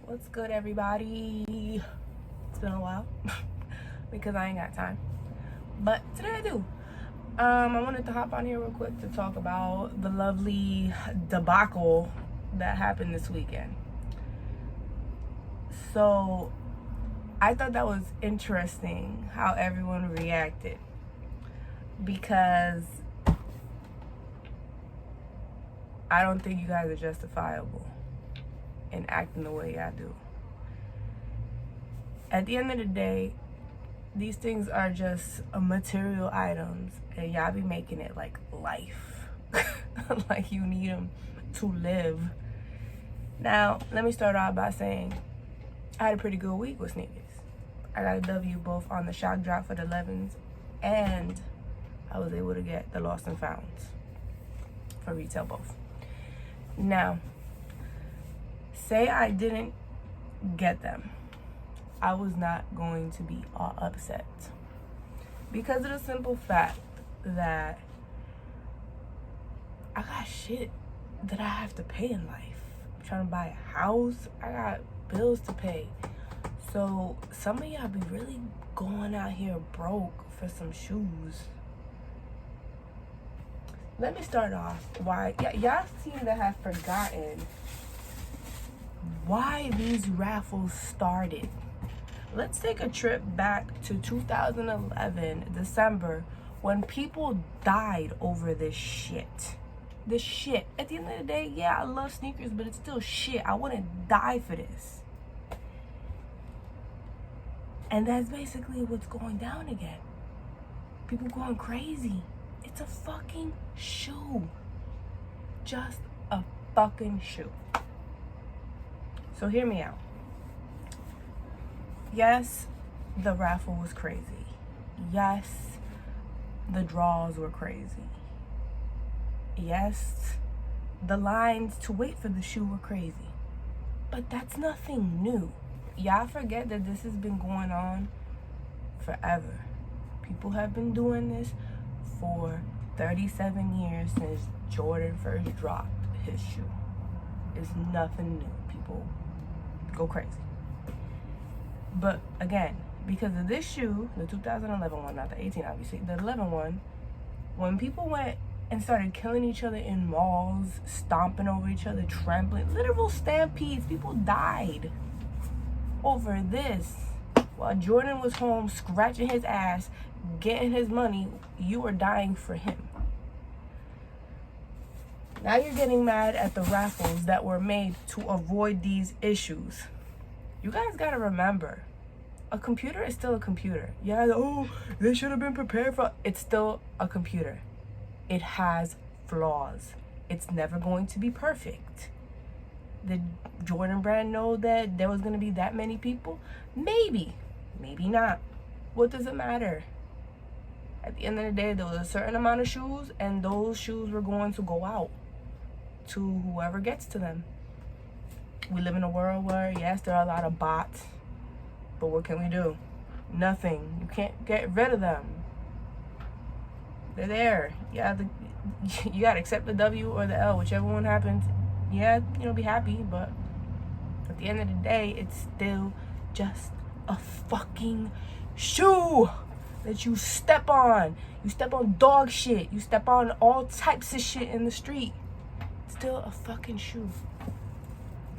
What's good, everybody? It's been a while because I ain't got time, but today I do. I wanted to hop on here real quick to talk about the lovely debacle that happened this weekend. So I thought that was interesting how everyone reacted, because I don't think you guys are justifiable in acting the way y'all do. At the end of the day, these things are just material items, and y'all be making it like life. Like you need them to live. Now, let me start off by saying I had a pretty good week with sneakers. I got a W both on the shock drop for the 11s, and I was able to get the lost and founds for retail both. Now, say I didn't get them, I was not going to be all upset, because of the simple fact that I got shit that I have to pay in life. I'm trying to buy a house, I got bills to pay. So some of y'all be really going out here broke for some shoes. Let me start off why y'all seem to have forgotten why these raffles started. Let's take a trip back to 2011 December, when people died over this shit. This shit. At the end of the day, yeah, I love sneakers, but it's still shit. I wouldn't die for this. And that's basically what's going down again. People going crazy. It's a fucking shoe. Just a fucking shoe. So hear me out. Yes, the raffle was crazy. Yes, the draws were crazy. Yes, the lines to wait for the shoe were crazy. But that's nothing new. Y'all forget that this has been going on forever. People have been doing this for 37 years since Jordan first dropped his shoe. It's nothing new. People go crazy. But again, because of this shoe, the 2011 one, not the 18 obviously, the 11 one, when people went and started killing each other in malls, stomping over each other, trampling, literal stampedes, people died over this. While Jordan was home scratching his ass, getting his money, you were dying for him. Now you're getting mad at the raffles that were made to avoid these issues. You guys gotta remember, a computer is still a computer. Yeah, oh, they should have been prepared for. It's still a computer. It has flaws. It's never going to be perfect. Did Jordan brand know that there was gonna be that many people? Maybe, maybe not. What does it matter? At the end of the day, there was a certain amount of shoes, and those shoes were going to go out to whoever gets to them. We live in a world where, yes, there are a lot of bots, but what can we do? Nothing. You can't get rid of them. They're there. You gotta accept the W or the L, whichever one happens. Yeah, be happy, but at the end of the day, it's still just a fucking shoe that you step on. You step on dog shit. You step on all types of shit in the street. It's still a fucking shoe.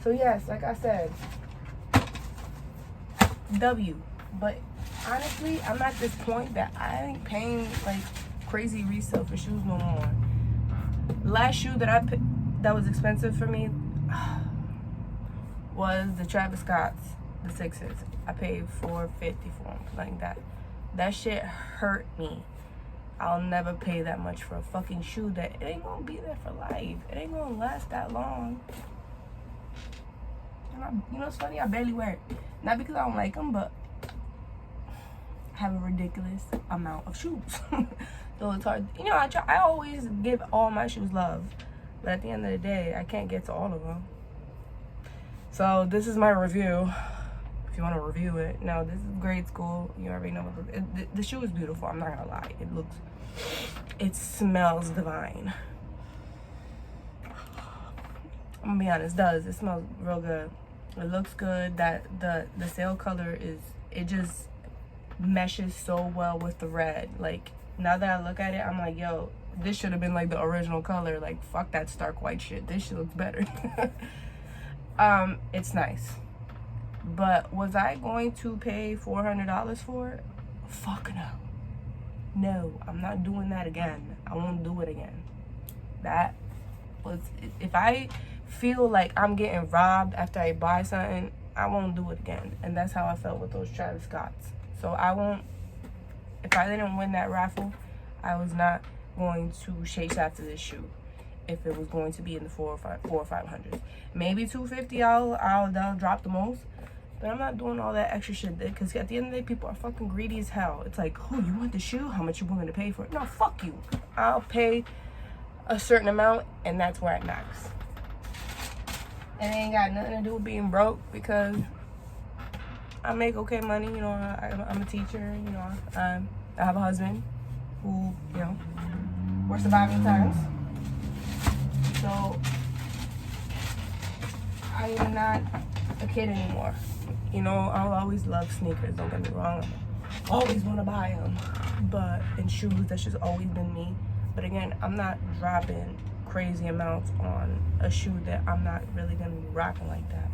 So yes, like I said, W. But honestly, I'm at this point that I ain't paying like crazy resale for shoes no more. Last shoe that I picked that was expensive for me was the Travis Scott's, the 6s. I paid $450 for them, like that. That shit hurt me. I'll never pay that much for a fucking shoe that it ain't gonna be there for life. It ain't gonna last that long. It's funny, I barely wear it. Not because I don't like them, but I have a ridiculous amount of shoes. So it's hard. I always give all my shoes love, but at the end of the day, I can't get to all of them. So this is my review. If you want to review it. No, this is grade school. You already know the shoe is beautiful. I'm not gonna lie. It smells divine. I'm gonna be honest, it does. It smells real good. It looks good. That the sale color is, it just meshes so well with the red. Like, now that I look at it, I'm like, yo, this should have been like the original color. Like, fuck that stark white shit. This shit looks better. It's nice. But was I going to pay $400 for it? Fuck no. No, I'm not doing that again. I won't do it again. That was, if I feel like I'm getting robbed after I buy something, I won't do it again. And that's how I felt with those Travis Scotts. So I won't, if I didn't win that raffle, I was not going to chase after this shoe if it was going to be in the 400 or 500s. Maybe 250, I'll drop the most. But I'm not doing all that extra shit, because at the end of the day, people are fucking greedy as hell. It's like, oh, you want the shoe? How much you willing to pay for it? No, fuck you. I'll pay a certain amount, and that's where I max. And it ain't got nothing to do with being broke, because I make okay money. You know, I'm a teacher. You know, I have a husband who, you know, we're surviving times. So I am not a kid anymore. You know, I'll always love sneakers, don't get me wrong. I always want to buy them. But in shoes, that's just always been me. But again, I'm not dropping crazy amounts on a shoe that I'm not really going to be rocking like that.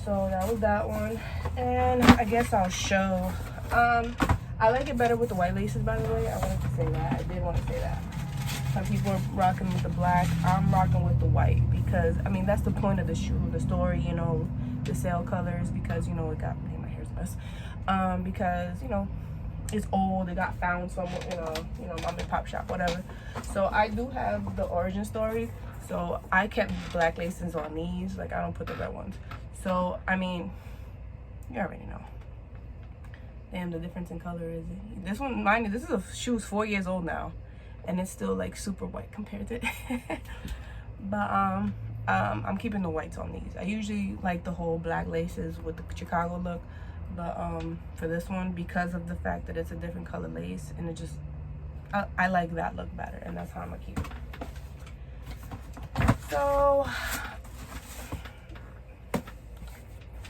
So that was that one. And I guess I'll show. I like it better with the white laces, by the way. I wanted to say that. I did want to say that. Some people are rocking with the black. I'm rocking with the white because, I mean, that's the point of the shoe, the story, you know, the sale colors, because, you know, it got, man, my hair's a mess. Because, you know, it's old, it got found somewhere, you know, mom and pop shop, whatever. So I do have the origin story. So I kept black laces on these, like I don't put the red ones. So, I mean, you already know. Damn, the difference in color is, this one, mind you, this is a shoe's 4 years old now. And it's still like super white compared to but I'm keeping the whites on these. I usually like the whole black laces with the Chicago look, but for this one, because of the fact that it's a different color lace, and it just, I like that look better, and that's how I'm gonna keep it. So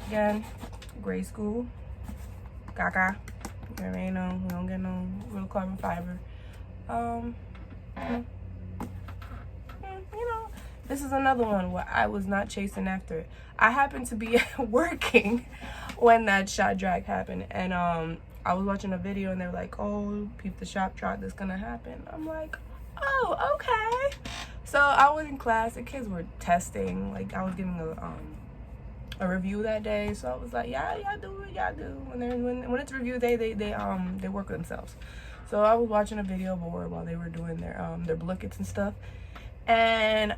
again, grade school, caca. You already know, we don't get no real carbon fiber. You know, this is another one where I was not chasing after it. I happened to be working when that shot drag happened, and I was watching a video and they were like, oh, peep the shop drag that's gonna happen. I'm like, oh, okay. So I was in class, the kids were testing, like I was giving a review that day, so I was like, yeah, y'all do what y'all do. When it's review day, they work with themselves. So I was watching a video board while they were doing their blickets and stuff. And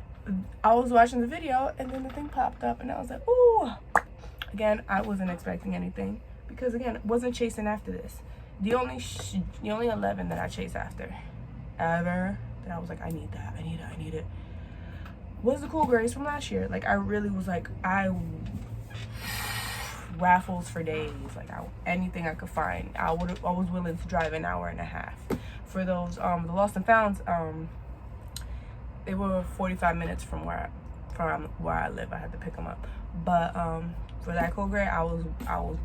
I was watching the video, and then the thing popped up, and I was like, ooh. Again, I wasn't expecting anything, because again, wasn't chasing after this. The only 11 that I chased after ever, that I was like, I need that, I need it, was the Cool Grays from last year. Like, I really was like, Raffles for days, like anything I could find. I was willing to drive an hour and a half for those. The Lost and Founds, they were 45 minutes from where I live. I had to pick them up, but for that Cool Gray, I was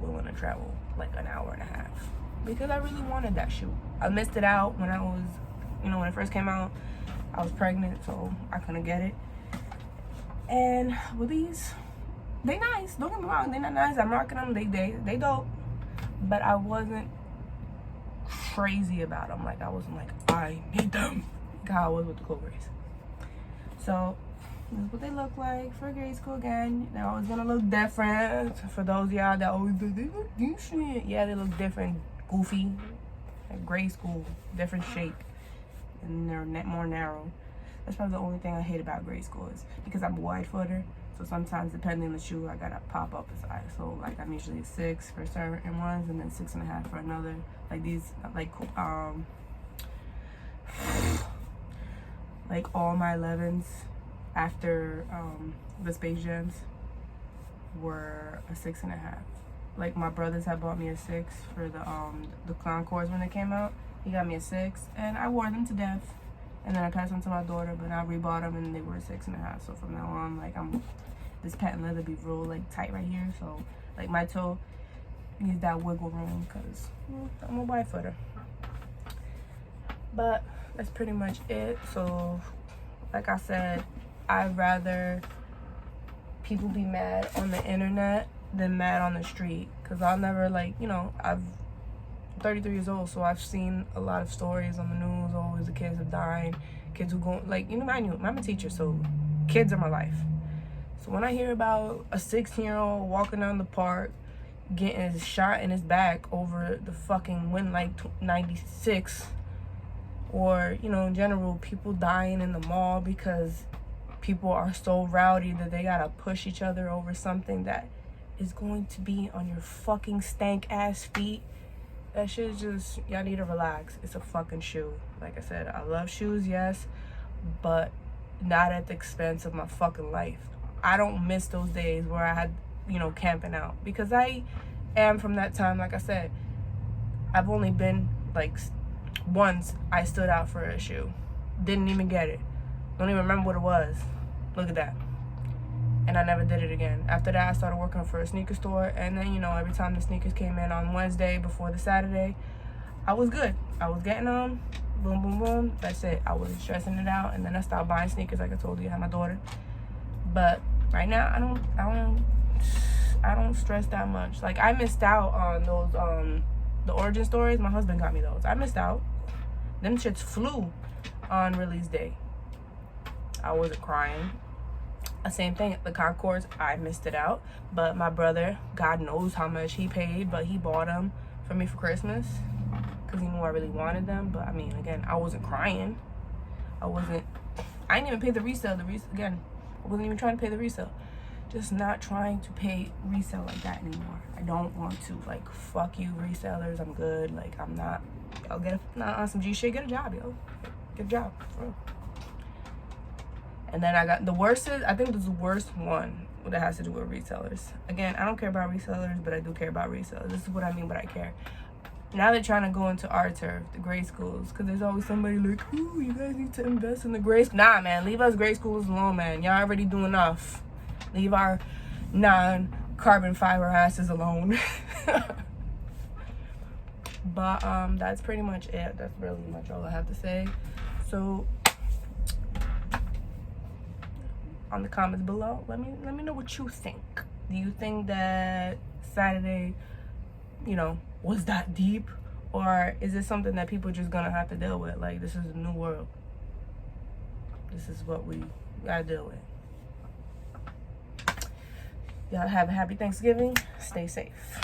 willing to travel like an hour and a half because I really wanted that shoe. I missed it out when I was, you know, when it first came out. I was pregnant, so I couldn't get it. And with these, they nice, don't get me wrong, they not nice, I'm rocking them, they dope, but I wasn't crazy about them. Like, I wasn't like, I need them, like how I was with the Cool Grays. So this is what they look like for grade school. Again, they're always gonna look different. For those of y'all that always do, they look different. Yeah, they look different, goofy, like grade school, different shape, and they're more narrow. That's probably the only thing I hate about grade school, is because I'm a wide footer. So sometimes, depending on the shoe, I gotta pop up a size. So like, I'm usually 6 for certain ones, and then 6.5 for another. Like these, like all my 11s after the Space Jams were a 6.5. Like, my brothers had bought me a 6 for the Concords when they came out. He got me a 6, and I wore them to death. And then I passed them to my daughter, but I rebought them, and they were 6.5. So from now on, like, this patent leather be real like tight right here, so like my toe needs that wiggle room because I'm a wide footer. But that's pretty much it. So like I said, I'd rather people be mad on the internet than mad on the street, because I'll never, like, you know, I'm 33 years old, so I've seen a lot of stories on the news. Always the kids are dying, kids who go, like, you know, I'm a teacher, so kids are my life. So when I hear about a 16-year-old walking down the park getting shot in his back over the fucking wind like 96, or, you know, in general, people dying in the mall because people are so rowdy that they gotta push each other over something that is going to be on your fucking stank ass feet. That shit is just, y'all need to relax. It's a fucking shoe. Like I said, I love shoes, yes, but not at the expense of my fucking life. I don't miss those days where I had, you know, camping out, because I am from that time. Like I said, I've only been like once I stood out for a shoe, didn't even get it, don't even remember what it was. Look at that. And I never did it again. After that, I started working for a sneaker store, and then, you know, every time the sneakers came in on Wednesday before the Saturday, I was good. I was getting them, boom, boom, boom. That's it. I wasn't stressing it out, and then I stopped buying sneakers, like I told you, I had my daughter. But right now, I don't stress that much. Like, I missed out on those the origin stories. My husband got me those. I missed out. Them shits flew on release day. I wasn't crying. Same thing, the Concords, I missed it out. But my brother, God knows how much he paid, but he bought them for me for Christmas because he knew I really wanted them. But I mean, again, I wasn't crying. I didn't even pay the resale. Again, I wasn't even trying to pay the resale. Just not trying to pay resale like that anymore. I don't want to. Like, fuck you resellers, I'm good. Like, I'm not. Y'all on some G shit, get a job, yo. Get a job, for real. And then I got the worst, I think this is the worst one that has to do with resellers. Again, I don't care about resellers, but I do care about resellers. This is what I mean, but I care. Now they're trying to go into our turf, the grade schools, because there's always somebody like, ooh, you guys need to invest in the grade school. Nah, man, leave us grade schools alone, man. Y'all already do enough. Leave our non-carbon fiber asses alone. But that's pretty much it. That's really much all I have to say. So on the comments below, let me know what you think. Do you think that Saturday, you know, was that deep, or is it something that people just gonna have to deal with? Like, this is a new world. This is what we gotta deal with. Y'all have a happy Thanksgiving. Stay safe.